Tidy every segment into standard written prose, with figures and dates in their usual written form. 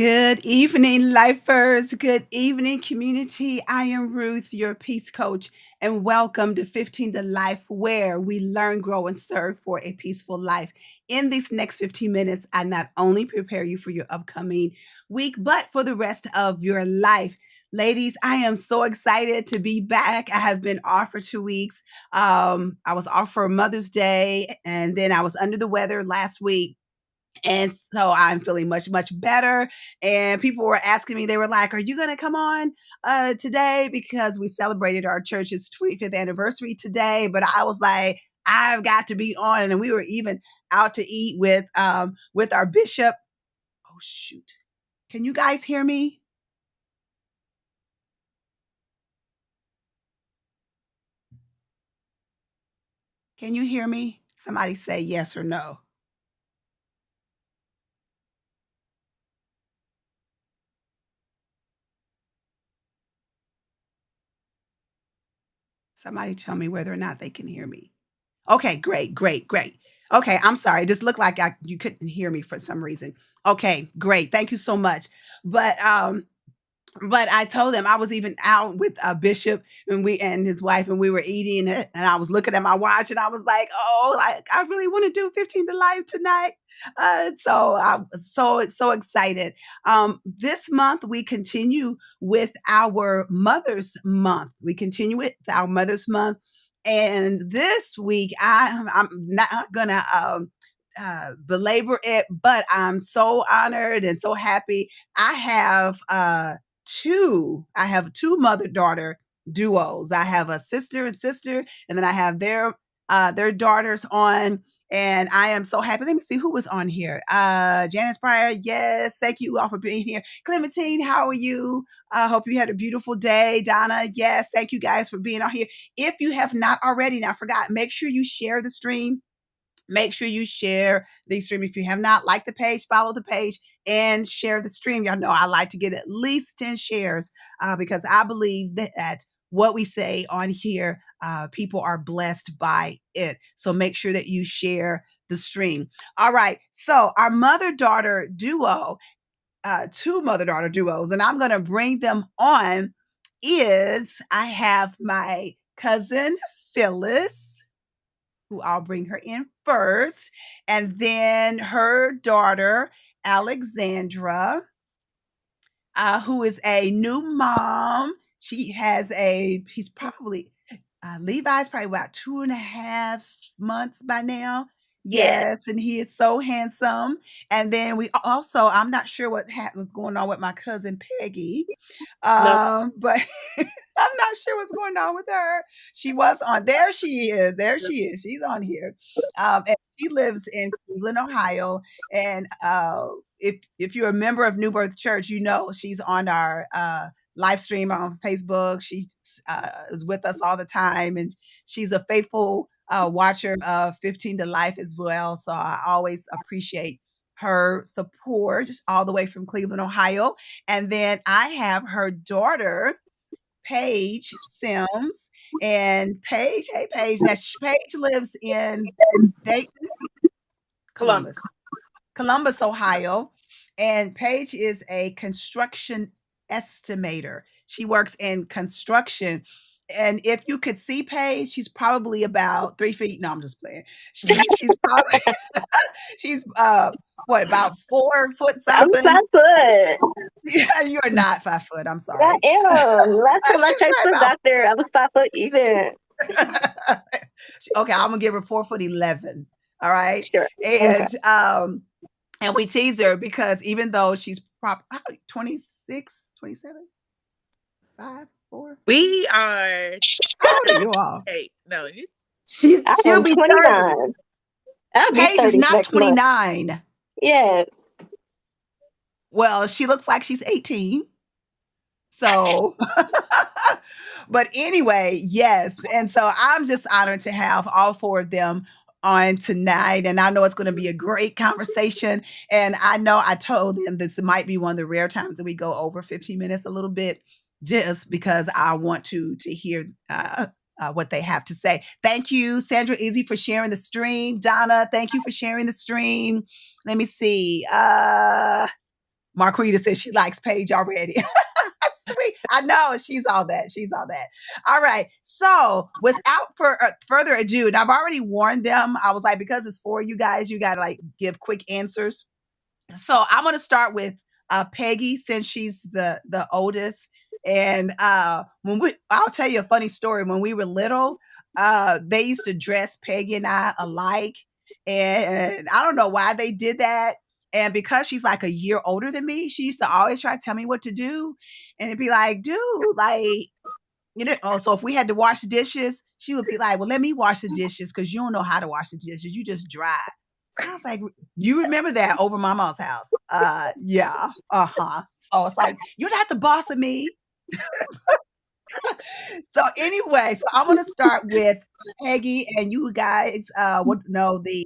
Good evening, lifers. Good evening, community. I am Ruth, your peace coach, and welcome to 15 to Life, where we learn, grow, and serve for a peaceful life. In these next 15 minutes, I not only prepare you for your upcoming week, but for the rest of your life. Ladies, I am so excited to be back. I have been off for 2 weeks. I was off for Mother's Day, and then I was under the weather last week. And so I'm feeling much, much better. And people were asking me, they were like, "Are you going to come on today?" Because we celebrated our church's 25th anniversary today. But I was like, I've got to be on. And we were even out to eat with our bishop. Oh, shoot. Can you guys hear me? Can you hear me? Somebody say yes or no. Somebody tell me whether or not they can hear me. Okay, great, great, great. Okay, I'm sorry. It just looked like you couldn't hear me for some reason. Okay, great. Thank you so much. But I told them I was even out with a bishop and his wife, and we were eating it, and I was looking at my watch, and I was like, "Oh, like I really want to do 15 to Life tonight." So I'm so excited. This month we continue with our Mother's Month. We continue with our Mother's Month, and this week I'm not gonna belabor it, but I'm so honored and so happy. I have two mother daughter duos. I have a sister and sister, and then I have their daughters on. And I am so happy. Let me see who was on here. Janice Pryor, yes, thank you all for being here. Clementine, how are you? I hope you had a beautiful day. Donna, yes, thank you guys for being on here. If you have not already, now I forgot, make sure you share the stream. Make sure you share the stream. If you have not, like the page, follow the page, and share the stream. Y'all know I like to get at least 10 shares because I believe that what we say on here, people are blessed by it. So make sure that you share the stream. All right. So our mother daughter duo, two mother daughter duos, and I'm going to bring them on. I have my cousin Phyllis, who I'll bring her in first, and then her daughter, Alexandra, who is a new mom. He's probably, Levi's probably about 2.5 months by now. Yes. Yes, and he is so handsome. And then we also, I'm not sure what was going on with my cousin Peggy, No. but I'm not sure what's going on with her. She was on. There she is. There she is. She's on here. And she lives in Cleveland, Ohio. And if you're a member of New Birth Church, you know she's on our live stream on Facebook. She is with us all the time, and she's a faithful watcher of 15 to Life as well. So I always appreciate her support all the way from Cleveland, Ohio. And then I have her daughter, Paige Sims. And Paige, hey Paige. Now Paige lives in Dayton, Columbus. Columbus, Ohio. And Paige is a construction estimator. She works in construction. And if you could see Paige, she's probably about 3 feet. No, I'm just playing. She's probably she's what, about 4 foot I'm something? 5 foot. Yeah, you are not 5 foot. I'm I sorry. am. Last time I She's checked the right doctor, I was 5 foot even. about. Okay, I'm gonna give her 4'11". All right, Sure. Okay. and we tease her because even though she's probably 26, 27, 5, 4. We are How old are you all? 8. No, you I'm She'll be 30. 29. I'll be Paige is 30 not next month. 29. Yes. Well, she looks like she's 18. So, but anyway, yes. And so I'm just honored to have all four of them on tonight. And I know it's going to be a great conversation. And I know I told them this might be one of the rare times that we go over 15 minutes a little bit, just because I want to hear what they have to say. Thank you, Sandra Easy, for sharing the stream. Donna, thank you for sharing the stream. Let me see. Marquita says she likes Paige already. Sweet. I know she's all that. She's all that. All right. So without further ado, and I've already warned them. I was like, because it's for you guys, you got to like give quick answers. So I'm going to start with Peggy, since she's the oldest. And I'll tell you a funny story. When we were little, they used to dress Peggy and I alike. And I don't know why they did that. And because she's like a year older than me, she used to always try to tell me what to do. And it'd be like, dude, like, you know, so if we had to wash the dishes, she would be like, well, let me wash the dishes because you don't know how to wash the dishes. You just dry. I was like, you remember that over Mama's house? Yeah. Uh-huh. So it's like, you're not the boss of me. So anyway, so I'm going to start with Peggy, and you guys would know the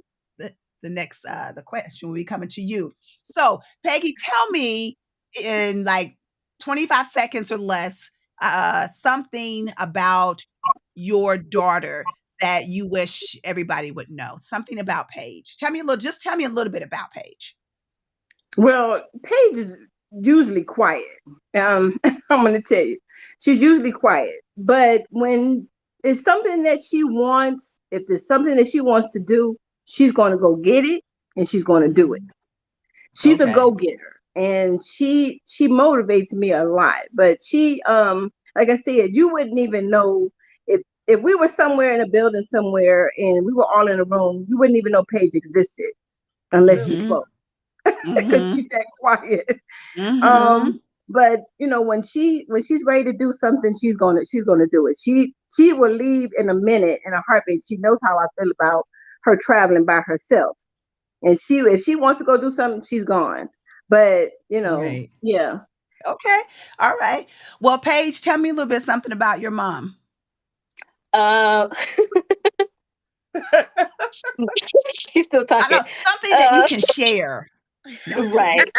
next the question will be coming to you. So Peggy, tell me in like 25 seconds or less something about your daughter that you wish everybody would know. Something about Paige. Tell me a little bit about Paige. Well, Paige is usually quiet. I'm going to tell you, she's usually quiet. But when it's something that she wants, if there's something that she wants to do, she's going to go get it and she's going to do it. She's a go-getter, and she motivates me a lot. But she, like I said, you wouldn't even know if we were somewhere in a building somewhere and we were all in a room, you wouldn't even know Paige existed unless she spoke, because she's that quiet. But you know, when she's ready to do something, she's gonna do it. She will leave in a minute, in a heartbeat. She knows how I feel about her traveling by herself, and if she wants to go do something, she's gone. But you know, yeah. Okay, all right. Well, Paige, tell me a little bit something about your mom. She's still talking. Something that you can share. Right.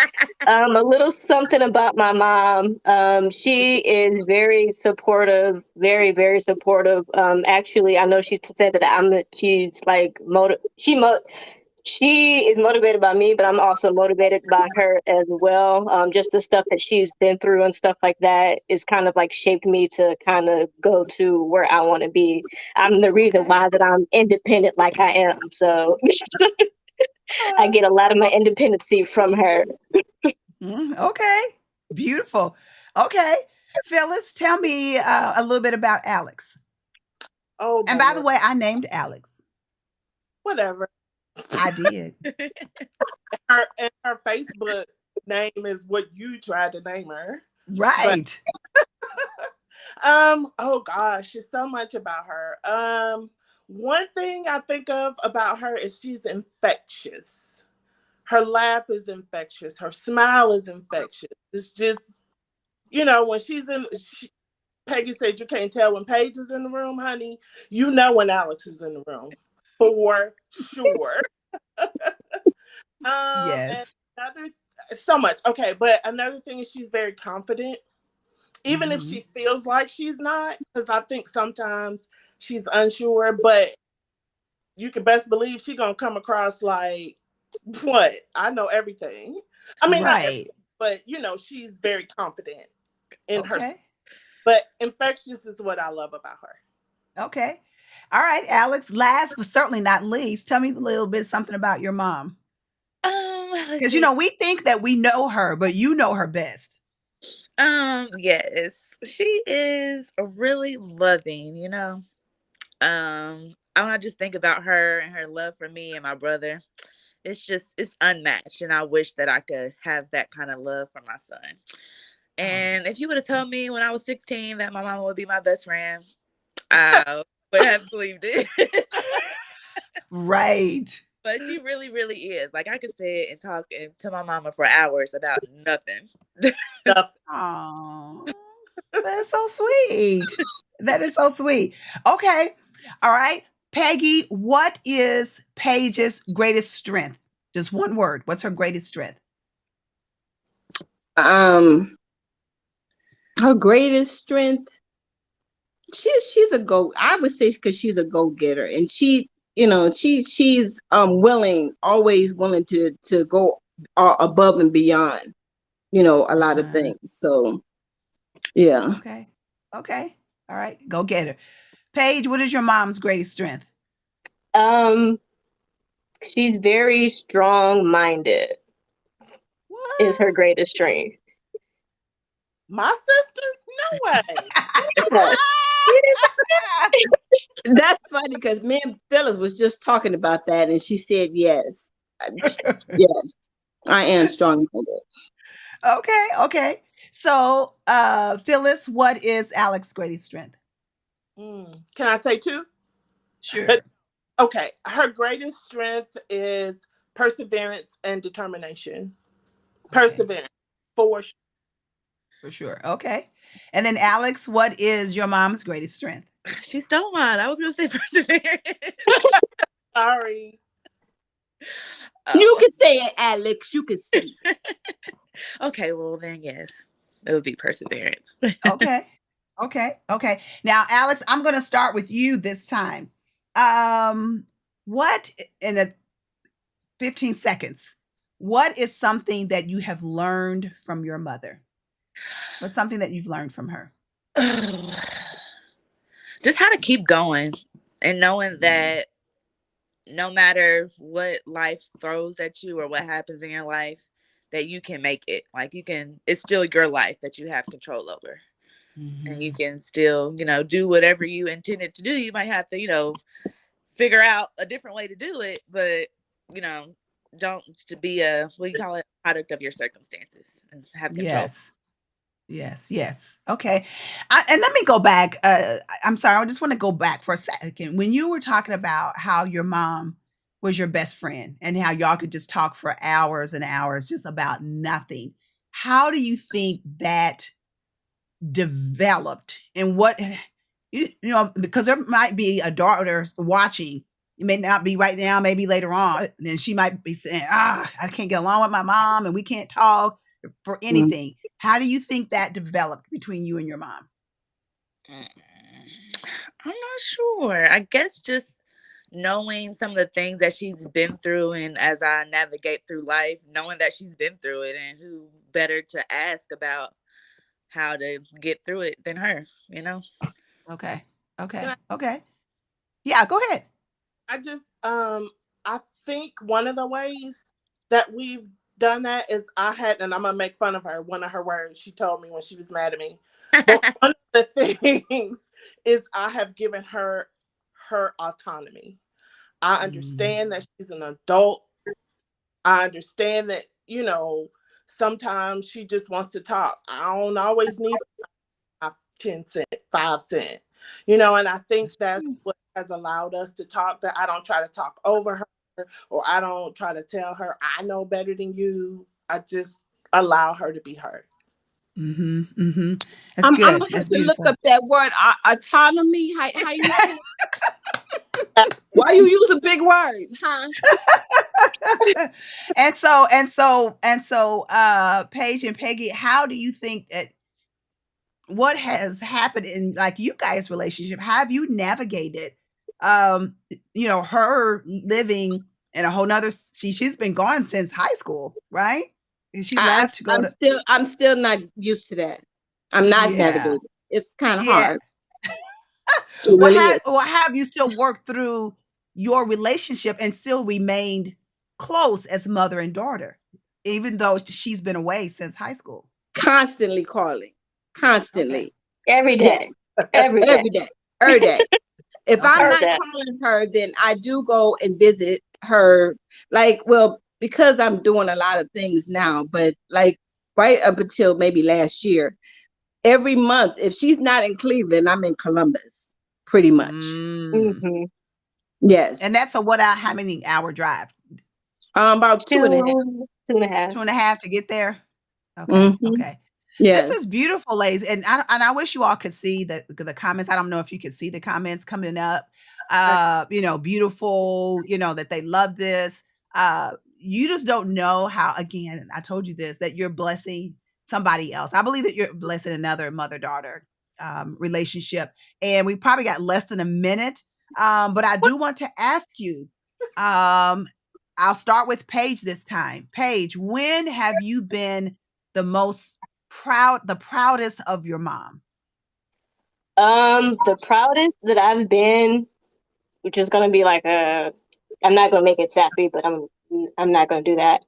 A little something about my mom. She is very supportive, very, very supportive. Actually, I know she said that she's like she is motivated by me, but I'm also motivated by her as well. Just the stuff that she's been through and stuff like that is kind of like shaped me to kind of go to where I want to be. I'm the reason why that I'm independent like I am. So I get a lot of my independency from her. Okay. Beautiful. Okay. Phyllis, tell me a little bit about Alex. Oh, and by the way, I named Alex. Whatever. I did. Her Facebook name is what you tried to name her. Right. Oh gosh, there's so much about her. One thing I think of about her is she's infectious. Her laugh is infectious. Her smile is infectious. It's just, you know, when Peggy said you can't tell when Paige is in the room, honey. You know when Alex is in the room. For sure. Yes. And so much. Okay, but another thing is she's very confident. Even if she feels like she's not, because I think sometimes she's unsure, but you can best believe she's gonna come across like, what? I know everything. I mean, right. But you know, she's very confident in herself. But infectious is what I love about her. Okay. All right, Alex. Last but certainly not least, tell me a little bit something about your mom. Because you know, we think that we know her, but you know her best. Yes, she is really loving, you know. When I just think about her and her love for me and my brother, it's unmatched. And I wish that I could have that kind of love for my son. And if you would have told me when I was 16 that my mama would be my best friend, I would have believed it. Right. But she really, really is. Like, I could sit and talk to my mama for hours about nothing. Oh, that's so sweet. That is so sweet. Okay. All right. Peggy, what is Paige's greatest strength? Just one word. What's her greatest strength? Her greatest strength, she's a I would say, because she's a go-getter, and she, you know, she's always willing to go above and beyond. a lot of things. So, yeah. Okay. Okay. All right. Go get her. Paige, what is your mom's greatest strength? Um, she's very strong-minded. Is her What? greatest strength. My sister? No way. Yes. That's funny because me and Phyllis was just talking about that, and she said yes. Yes, I am strong-minded. Okay. Okay. So, Phyllis, what is Alex's greatest strength? Can I say two? Sure. Okay. Her greatest strength is perseverance and determination. Okay. Perseverance, for sure. For sure. Okay. And then, Alex, what is your mom's greatest strength? She stole mine. I was gonna say perseverance. Sorry. You can say it, Alex. You can say it. Okay, well then yes, it would be perseverance. Okay. Okay. Okay. Now, Alex, I'm going to start with you this time. What in a 15 seconds? What is something that you have learned from your mother? What's something that you've learned from her? Just how to keep going and knowing that no matter what life throws at you or what happens in your life, that you can make it. Like it's still your life that you have control over. And you can still, do whatever you intended to do. You might have to, figure out a different way to do it, but, don't to be what do you call it, product of your circumstances and have control. Yes. Yes. Yes. Okay. And let me go back. I'm sorry. I just want to go back for a second. When you were talking about how your mom was your best friend and how y'all could just talk for hours and hours just about nothing, how do you think that developed and what because there might be a daughter watching, it may not be right now, maybe later on, and then she might be saying, I can't get along with my mom and we can't talk for anything. How do you think that developed between you and your mom? I'm not sure. I guess just knowing some of the things that she's been through, and as I navigate through life, knowing that she's been through it, and who better to ask about how to get through it than her, Okay. Okay. Okay. Yeah, go ahead. I think one of the ways that we've done that is and I'm gonna make fun of her, one of her words she told me when she was mad at me. But one of the things is I have given her autonomy. I understand that she's an adult. I understand that, sometimes she just wants to talk. I don't always need 10 cent, 5 cent, and I think that's what has allowed us to talk, that I don't try to talk over her, or I don't try to tell her I know better than you. I just allow her to be her. Mm-hmm. Mm-hmm. That's I'm good. gonna That's have to beautiful. look up that word autonomy. How you say it? Why you using big words, huh? and so, Paige and Peggy, how do you think that what has happened in like you guys' relationship? How have you navigated her living in a whole nother she's been gone since high school, right? And she left to go to I'm still not used to that. I'm not navigating. It's kind of hard. It really is. Have you still worked through your relationship and still remained close as mother and daughter, even though she's been away since high school? Constantly calling. Constantly. Okay. Every day. Every day. Every day. If Okay. I'm not calling her, then I do go and visit her. Because I'm doing a lot of things now, but right up until maybe last year, every month, if she's not in Cleveland, I'm in Columbus, pretty much. Mm-hmm. Yes. And that's how many hour drive? About 2.5. 2.5. 2.5 to get there. Okay. Mm-hmm. Okay. Yes. This is beautiful, ladies, and I wish you all could see the comments. I don't know if you could see the comments coming up. Beautiful. That they love this. You just don't know how. Again, I told you this, that you're blessing somebody else. I believe that you're blessing another mother-daughter relationship, and we probably got less than a minute. But I do want to ask you. I'll start with Paige this time. Paige, when have you been the proudest of your mom? The proudest that I've been, which is gonna be like I'm not gonna make it sappy, but I'm not gonna do that.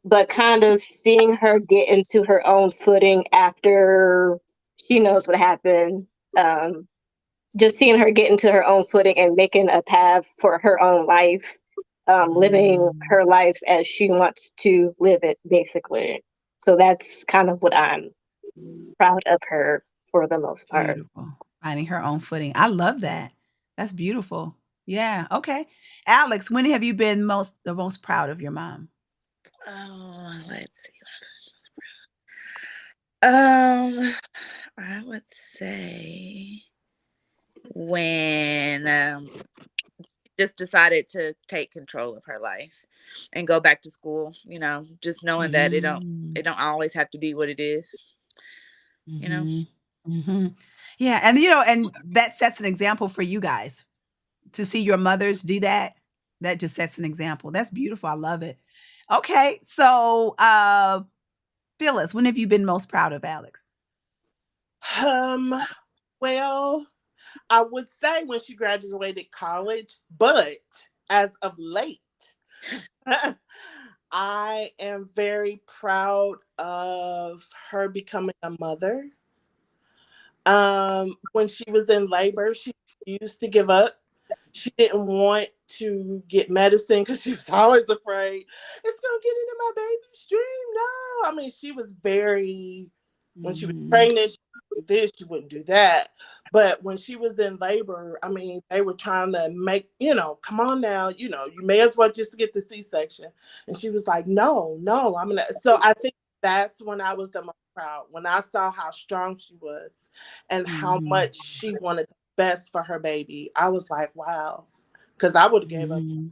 But kind of seeing her get into her own footing after she knows what happened. Um, just seeing her get into her own footing and making a path for her own life, living Mm, her life as she wants to live it, basically. So that's kind of what I'm proud of her for the most part. beautiful. Finding her own footing. I love that. That's beautiful. Yeah. Okay. Alex, when have you been the most proud of your mom? Oh, let's see. I would say when just decided to take control of her life and go back to school, just knowing that Mm, it don't always have to be what it is, you know. mhm, mhm. Yeah, and that sets an example for you guys to see your mothers do that. That just sets an example. That's beautiful. I love it. Okay, so Phyllis, when have you been most proud of Alex? Um, well, I would say when she graduated college, but as of late, I am very proud of her becoming a mother. When she was in labor, she used to give up. She didn't want to get medicine because she was always afraid it's gonna get into my baby's dream. No, I mean she was very when she was Mhm. pregnant, she would do this, she wouldn't do that. But when she was in labor, I mean, they were trying to make, come on now, you may as well just get the C-section. And she was like, no, no, I'm gonna. So I think that's when I was the most proud, when I saw how strong she was and how Mhm. much she wanted the best for her baby. I was like, wow, because I would have gave up Mhm.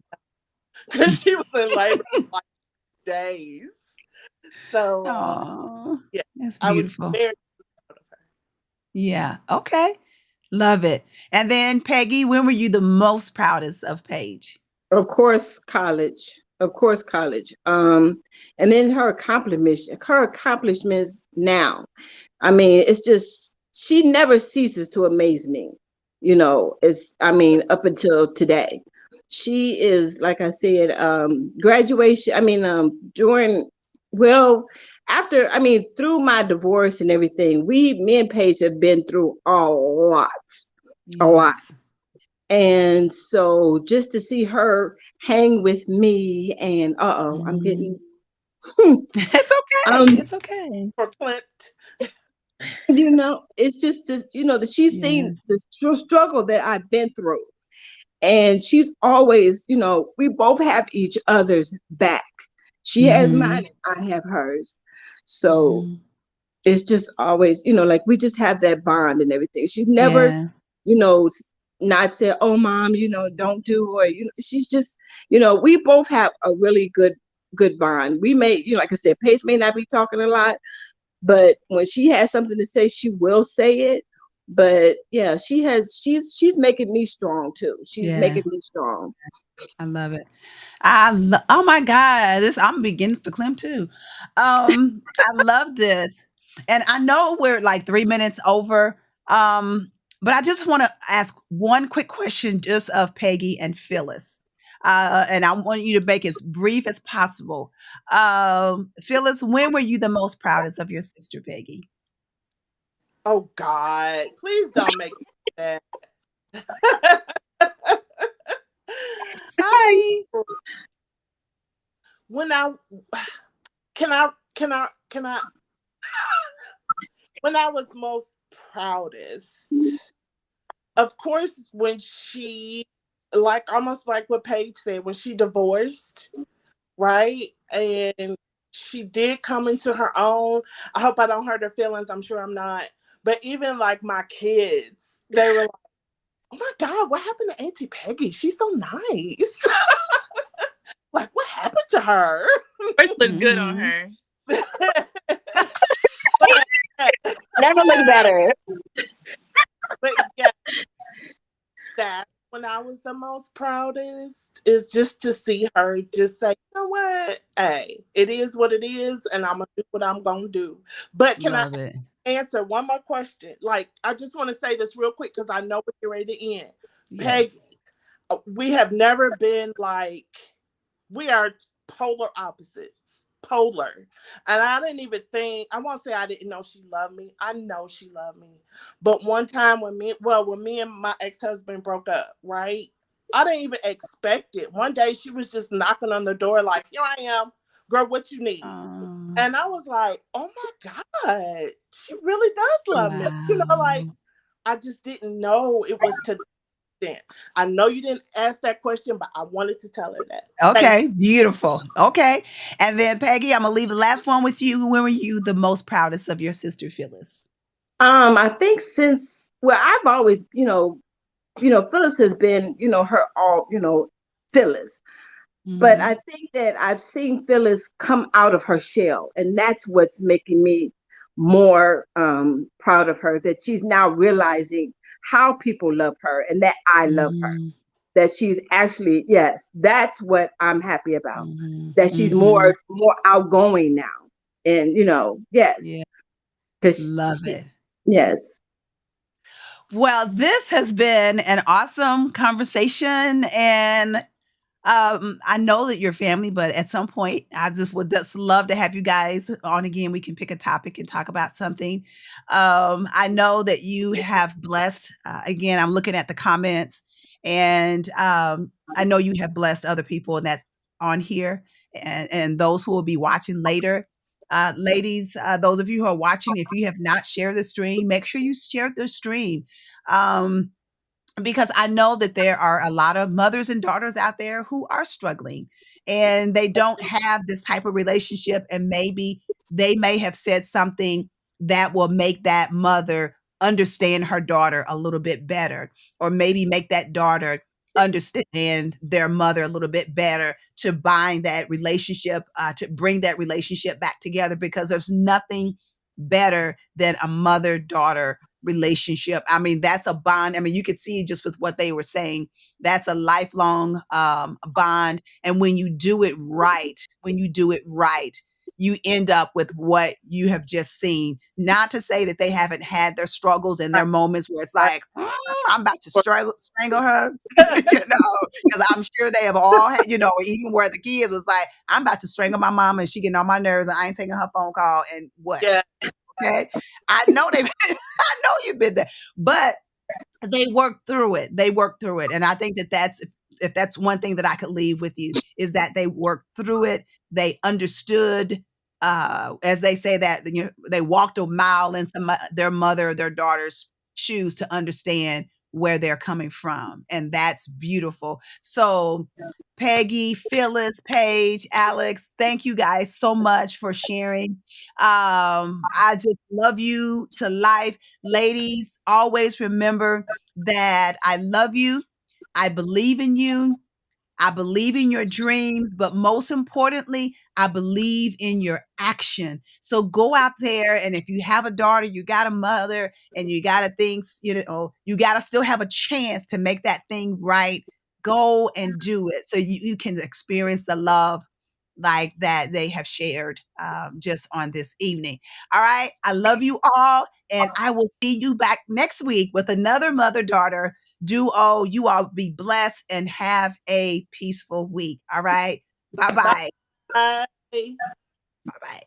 because she was in labor for like days. So Aw, yeah, that's I was beautiful. very proud of her. Yeah. Okay. Love it. And then Peggy, when were you the most proudest of Paige? Of course, college. Of course, college. And then her accomplishments now. I mean, it's just she never ceases to amaze me. Up until today. She is, like I said, graduation. During, well, after, through my divorce and everything, me and Paige have been through a lot. Yes. And so just to see her hang with me and I'm Mhm. getting It's okay. um It's okay. For Clint, it's just this, that she's Yeah. seen the struggle that I've been through. And she's always, we both have each other's back. She has mine Mhm. and I have hers. So Mhm. it's just always, like we just have that bond and everything. She's never, Yeah. you know, not said, "Oh, mom, don't do," or she's just, we both have a really good bond. We may, like I said, Paige may not be talking a lot, but when she has something to say, she will say it. But yeah, she's making me strong too. She's Yeah. making me strong. I love it. Oh my God, this I'm beginning for Clem too. I love this, and I know we're like 3 minutes over. But I just want to ask one quick question, just of Peggy and Phyllis, and I want you to make it as brief as possible. Phyllis, when were you the most proudest of your sister, Peggy? oh God, please don't make me do that. Sorry. when I can I when I was most proudest, of course, when she, like, almost like what Paige said, when she divorced, right? And she did come into her own. I hope I don't hurt her feelings. I'm sure I'm not. But even like my kids, they were like, oh my God, what happened to Auntie Peggy? She's so nice. Like, what happened to her? First look good on Mhm. her. but, yeah, Never look better. but yeah, that when I was the most proudest. is just to see her just say, you know what, hey, it is what it is, and I'm gonna do what I'm gonna do. But can I Love it. answer one more question? Like, I just want to say this real quick because I know we're ready to end. Yes. Peggy, we have never been like, we are polar opposites. Polar. And I didn't even think, I won't say I didn't know she loved me. I know she loved me. But one time when me and my ex-husband broke up, right? I didn't even expect it. One day she was just knocking on the door like, here I am. Girl, what you need? And I was like, oh my God, she really does love me. You know, like, wow. I just didn't know it was to the extent. I know you didn't ask that question, but I wanted to tell her that. Thank Okay, beautiful. Okay. And then Peggy, I'm gonna leave the last one with you. When were you the most proudest of your sister Phyllis? I think since, well, I've always, Phyllis has been, her all, Phyllis. But Mhm. I think that I've seen Phyllis come out of her shell, and that's what's making me more proud of her. That she's now realizing how people love her, and that I love her. Mhm. That she's actually, yes, that's what I'm happy about. Mhm. That she's Mhm. more outgoing now, and yes, Yeah, because love it. yes. Well, this has been an awesome conversation, and I know that you're family, but at some point, I just would just love to have you guys on again. We can pick a topic and talk about something. I know that you have blessed. Again, I'm looking at the comments, and I know you have blessed other people that on here, and those who will be watching later. Ladies, those of you who are watching, if you have not shared the stream, make sure you share the stream. Um, because I know that there are a lot of mothers and daughters out there who are struggling and they don't have this type of relationship. And maybe they may have said something that will make that mother understand her daughter a little bit better, or maybe make that daughter understand their mother a little bit better to bind that relationship, to bring that relationship back together, because there's nothing better than a mother daughter relationship. I mean, that's a bond. I mean, you could see just with what they were saying, that's a lifelong bond. And when you do it right, you end up with what you have just seen. Not to say that they haven't had their struggles and their moments where it's like, I'm about to strangle her, because I'm sure they have all had, even where the kids was like, I'm about to strangle my mama and she getting on my nerves and I ain't taking her phone call and what? Yeah. Okay. I know I know you've been there, but they worked through it. They worked through it. And I think that if that's one thing that I could leave with you, is that they worked through it. They understood, as they say, that they walked a mile in their mother, their daughter's shoes to understand where they're coming from. And that's beautiful. So Peggy, Phyllis, Paige, Alex, thank you guys so much for sharing. I just love you to life. Ladies, always remember that I love you. I believe in you. I believe in your dreams, but most importantly, I believe in your action. So go out there, and if you have a daughter, you got a mother, and you got to think, you got to still have a chance to make that thing right. Go and do it so you can experience the love like that they have shared just on this evening. All right. I love you all, and I will see you back next week with another mother daughter duo. You all be blessed and have a peaceful week. All right. Bye bye. Bye. Bye bye.